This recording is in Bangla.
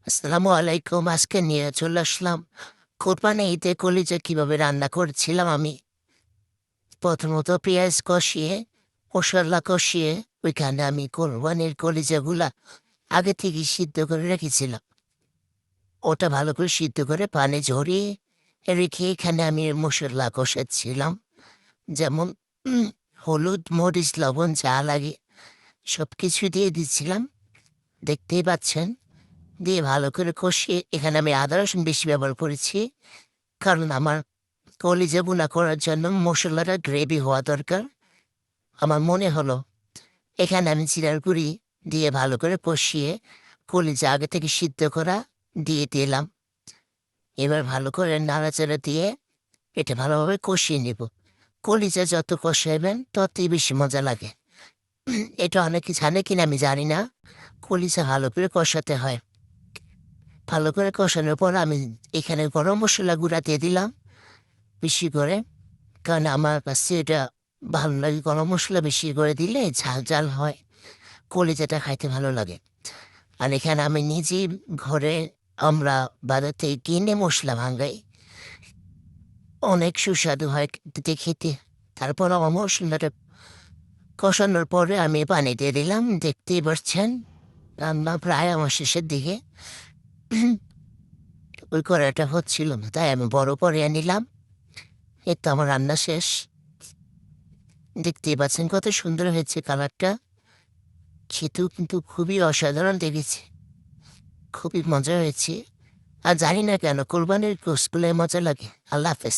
আসসালামু আলাইকুম। আজকে নিয়ে চলে আসলাম কোরবানি ঈদে কলিজা কিভাবে রান্না করেছিলাম আমি। প্রথমত পেঁয়াজ কষিয়ে, মশলা কষিয়ে ওইখানে আমি কোরবানির কলিজাগুলা আগে থেকেই সিদ্ধ করে রেখেছিলাম। ওটা ভালো করে সিদ্ধ করে পানি ঝরিয়ে রেখে এখানে আমি মশলা কষাচ্ছিলাম। যেমন উম, হলুদ, মরিচ, লবণ যা লাগে সবকিছু দিয়ে দিচ্ছিলাম। দেখতেই পাচ্ছেন। দিয়ে ভালো করে কষিয়ে এখানে আমি আদা রসুন বেশি ব্যবহার করেছি। কারণ আমার কলিজা ভুনা করার জন্য মশলাটা গ্রেভি হওয়া দরকার। আমার মনে হলো এখানে আমি জিরার গুঁড়ি দিয়ে ভালো করে কষিয়ে কলিজা আগে থেকে সিদ্ধ করা দিয়ে দিলাম। এবার ভালো করে নাড়াচাড়া দিয়ে এটা ভালোভাবে কষিয়ে নেব। কলিজা যত কষাইবেন ততই বেশি মজা লাগে। এটা অনেকে জানে কিনা আমি জানি না। কলিজা ভালো করে কষাতে হয়। ভালো করে কষানোর পর আমি এখানে গরম মশলা গুঁড়া দিয়ে দিলাম বেশি করে। কারণ আমার কাছে এটা ভালো লাগে, গরম মশলা বেশি করে দিলে ঝাল ঝাল হয়, কলিজাটা খাইতে ভালো লাগে। আর এখানে আমি নিজেই ঘরে আমরা বাজার থেকে কিনে মশলা ভাঙাই, অনেক সুস্বাদু হয় খেতে খেতে। তারপর আমার মশলাটা কষানোর পরে আমি পানি দিয়ে দিলাম। দেখতেই পাচ্ছেন রান্না প্রায় আমার শেষের দিকে। ওই কড়াইটা হচ্ছিল না, তাই আমি বড় কড়াই নিলাম। এই তো আমার রান্না শেষ। দেখতেই পাচ্ছেন কত সুন্দর হয়েছে কালারটা। খেতেও কিন্তু খুবই অসাধারণ লেগেছে। খুবই মজা হয়েছে। আর জানি না কেন কোরবানির গোশগুলো মজা লাগে। আল্লাহ হাফেজ।